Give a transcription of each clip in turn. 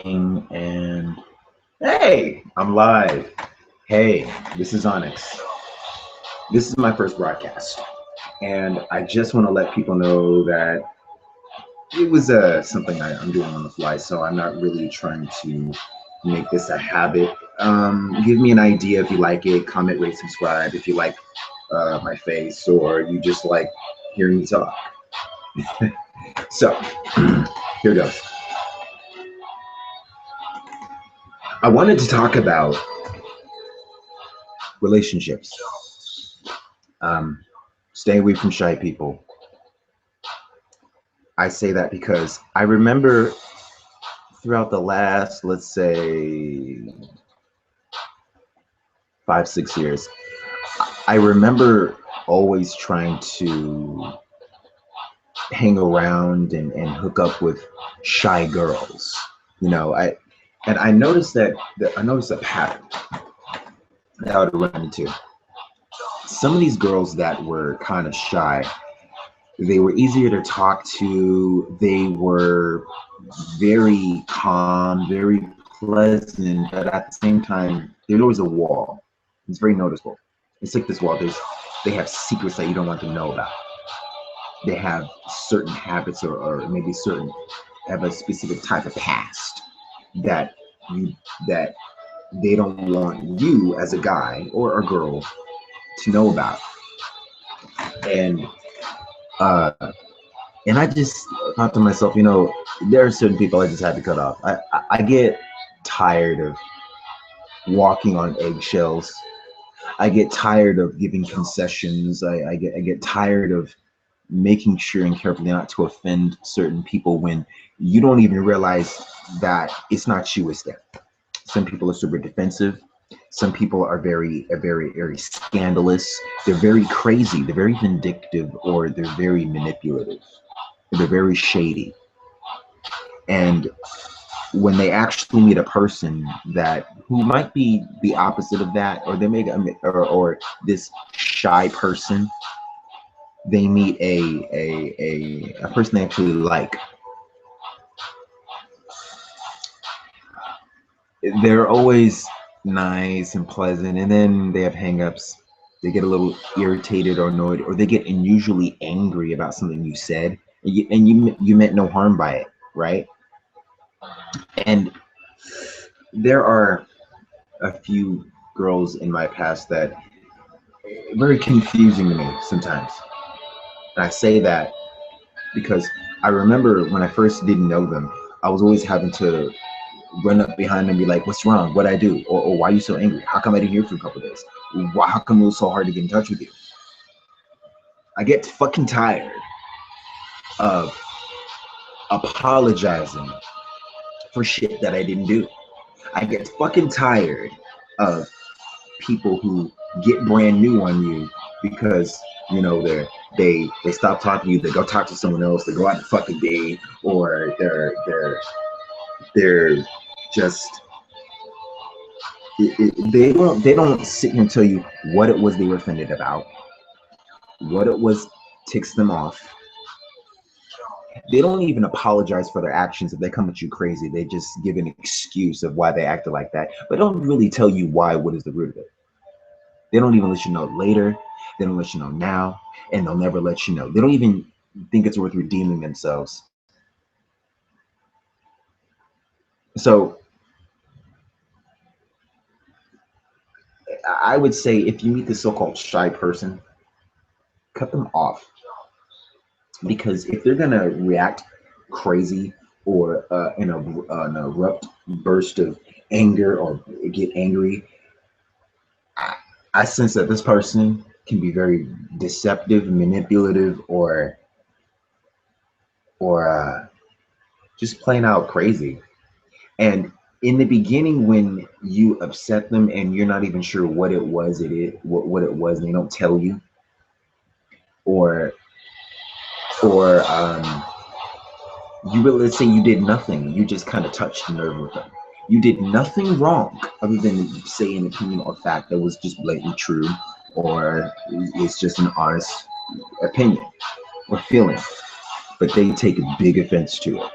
And hey, I'm live. Hey, this is Onyx. This is my first broadcast, and I just want to let people know that it was something I'm doing on the fly, so I'm not really trying to make this a habit. Give me an idea if you like it. Comment, rate, subscribe if you like my face or you just like hearing me talk. So here goes. I wanted to talk about relationships. Um, Stay away from shy people. I say that because I remember throughout the last, let's say, 5, 6 years, I remember always trying to hang around and hook up with shy girls. You know, I noticed I noticed a pattern that I would run into. Some of these girls that were kind of shy, they were easier to talk to. They were very calm, very pleasant, but at the same time, there's always a wall. It's very noticeable. It's like this wall. They have secrets that you don't want to know about. They have certain habits or maybe certain have a specific type of past that you that they don't want you as a guy or a girl to know about. And uh and I just thought to myself, there are certain people I just had to cut off. I get tired of walking on eggshells. I get tired of giving concessions. I get tired of making sure and carefully not to offend certain people when you don't even realize that it's not you, it's them. Some people are super defensive. Some people are very scandalous. They're very crazy. They're very vindictive, or they're very manipulative. They're very shady. And when they actually meet a person that who might be the opposite of that, or they make or this shy person, they meet a person they actually like, they're always nice and pleasant, and then they have hangups. They get a little irritated or annoyed, or they get unusually angry about something you said, and you meant no harm by it, right? And there are a few girls in my past that very confusing to me sometimes. And I say that because I remember when I first didn't know them, I was always having to run up behind them and be like, "What's wrong? What I do? Or why are you so angry? How come I didn't hear from you for a couple of days? How come it was so hard to get in touch with you?" I get fucking tired of apologizing for shit that I didn't do. I get fucking tired of people who get brand new on you because they stop talking to you, they go talk to someone else, they go out and fucking date, or they're just they don't sit here and tell you what it was they were offended about, what it was ticks them off. They don't even apologize for their actions if they come at you crazy. They just give an excuse of why they acted like that, but don't really tell you why. What is the root of it? They don't even let you know later. They don't let you know now, and they'll never let you know. They don't even think it's worth redeeming themselves. So I would say if you meet the so-called shy person, cut them off, because if they're gonna react crazy or in an abrupt burst of anger or get angry, I, I sense that this person can be very deceptive, manipulative, or just plain out crazy. And in the beginning, when you upset them and you're not even sure what it was, what it was, and they don't tell you, or or you really, let's say you did nothing, you just kind of touched the nerve with them. You did nothing wrong other than say an opinion or fact that was just blatantly true, or it's just an honest opinion or feeling, but they take a big offense to it.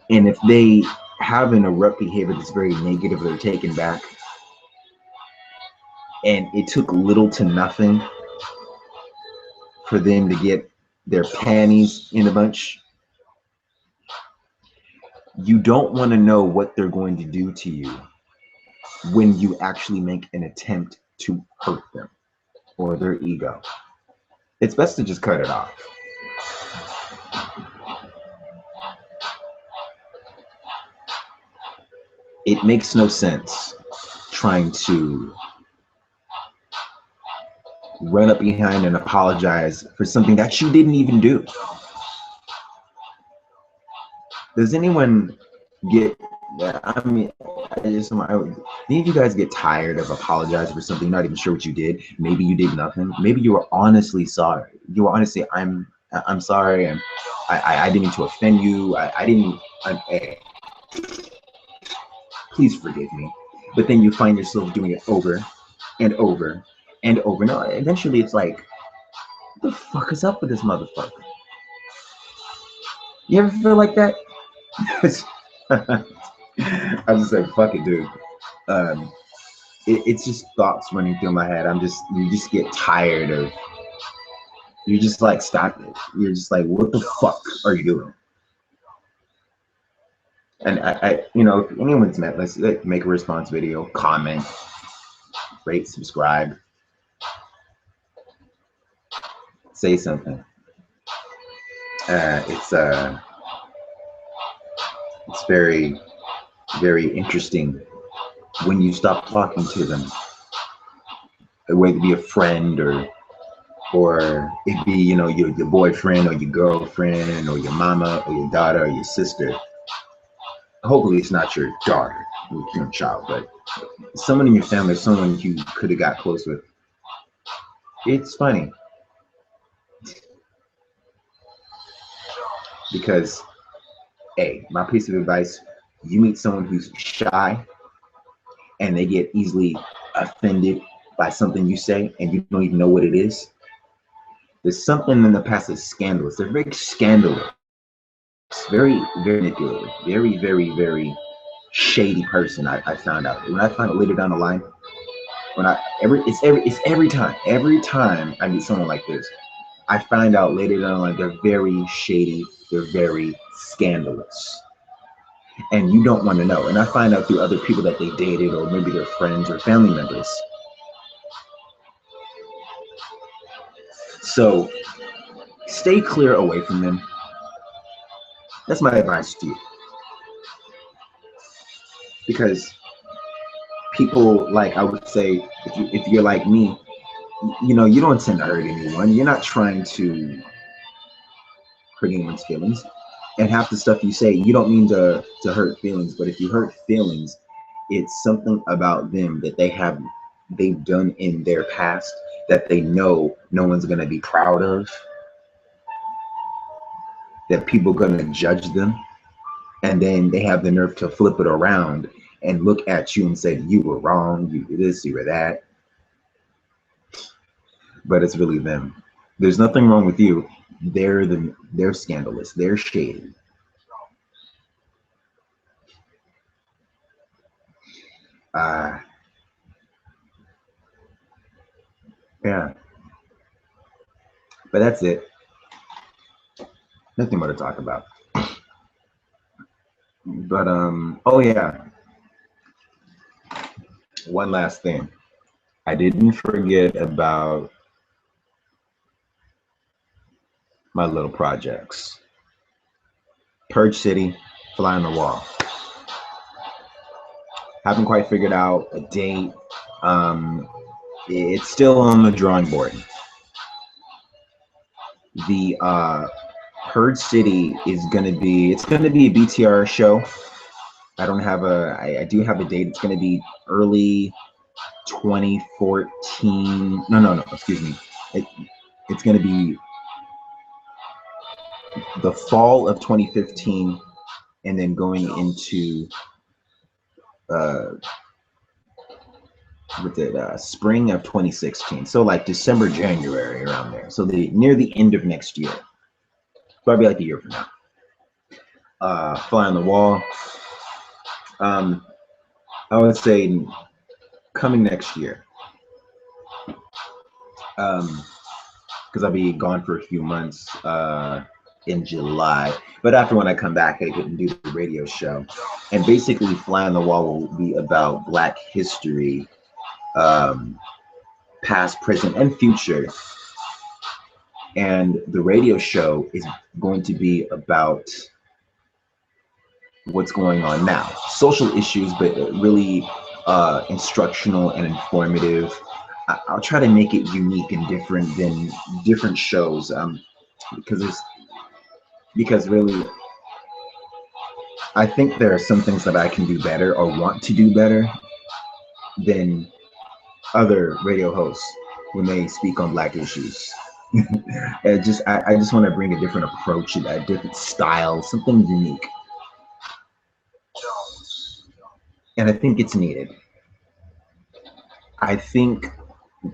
And if they have an erupt behavior that's very negative, they're taken back, and it took little to nothing for them to get their panties in a bunch. You don't want to know what they're going to do to you when you actually make an attempt to hurt them or their ego. It's best to just cut it off. It makes no sense trying to run up behind and apologize for something that you didn't even do. Does anyone get, I mean, any of you guys get tired of apologizing for something, not even sure what you did? Maybe you did nothing. Maybe you were honestly sorry. You were honestly, I'm sorry, and I didn't mean to offend you. Hey, please forgive me. But then you find yourself doing it over and over and over. No, eventually it's like, what the fuck is up with this motherfucker? You ever feel like that? I just said, fuck it, dude. It's just thoughts running through my head. You just get tired of, you're just like, stop it. You're just like, what the fuck are you doing? And if anyone's met, let's make a response video, comment, rate, subscribe, say something. It's very, very interesting when you stop talking to them, whether it be a friend or it be, your boyfriend or your girlfriend or your mama or your daughter or your sister. Hopefully it's not your daughter, your child, but someone in your family, someone you could have got close with. It's funny because, hey, my piece of advice, you meet someone who's shy and they get easily offended by something you say and you don't even know what it is. There's something in the past that's scandalous. They're very scandalous, very, very manipulative, very, very, very shady person. I found out when I find out later down the line, every time I meet someone like this, I find out later down the line they're very shady, they're very scandalous, and you don't want to know. And I find out through other people that they dated, or maybe their friends or family members. So stay clear away from them. That's my advice to you. Because people, like I would say, if you're like me, you don't intend to hurt anyone. You're not trying to hurt anyone's feelings. And half the stuff you say, you don't mean to hurt feelings, but if you hurt feelings, it's something about them that they've done in their past that they know no one's gonna be proud of, that people are gonna judge them, and then they have the nerve to flip it around and look at you and say, you were wrong, you did this, you were that. But it's really them. There's nothing wrong with you. They're scandalous, they're shady. Yeah. But that's it. Nothing more to talk about. But oh yeah. One last thing. I didn't forget about my little projects. Purge City, Fly on the Wall. Haven't quite figured out a date. It's still on the drawing board. The Purge City is gonna be a BTR show. I do have a date. It's gonna be early 2014. No, excuse me. It's gonna be the fall of 2015 and then going into spring of 2016. So like December, January, around there. So near the end of next year. Probably like a year from now. Fly on the Wall. Um, I would say coming next year, because I'll be gone for a few months in July. But after when I come back, I can do the radio show. And basically, Fly on the Wall will be about Black history, um, past, present, and future. And the radio show is going to be about what's going on now, social issues, but really instructional and informative. I'll try to make it unique and different than different shows, because it's because really I think there are some things that I can do better or want to do better than other radio hosts when they speak on Black issues. I just want to bring a different approach, a different style, something unique, and I think it's needed. I think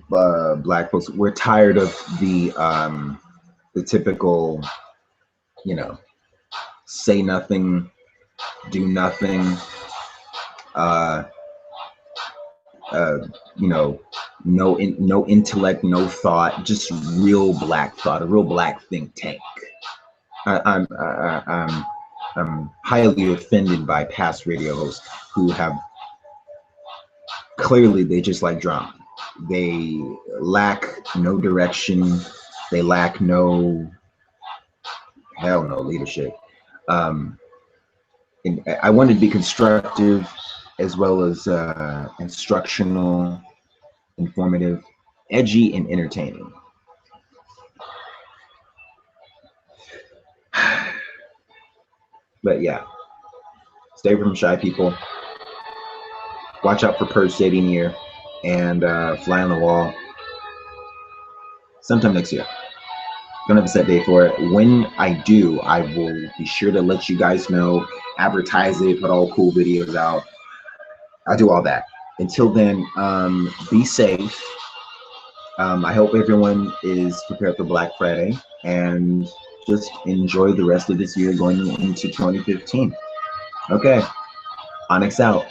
Black folks, we're tired of the typical, you know, say nothing, do nothing, uh, uh, you know, no intellect, no thought, just real Black thought, a real Black think tank. I, I'm I, I'm highly offended by past radio hosts who have clearly they just like drama. They lack no direction. They lack no hell no leadership. Um, and I wanted to be constructive as well as instructional, informative, edgy, and entertaining. But yeah, stay from shy people. Watch out for Purge Stadium here and Fly on the Wall sometime next year. Don't have a set date for it. When I do, I will be sure to let you guys know, advertise it, put all cool videos out. I'll do all that. Until then, be safe. I hope everyone is prepared for Black Friday and just enjoy the rest of this year going into 2015. Okay, Onyx out.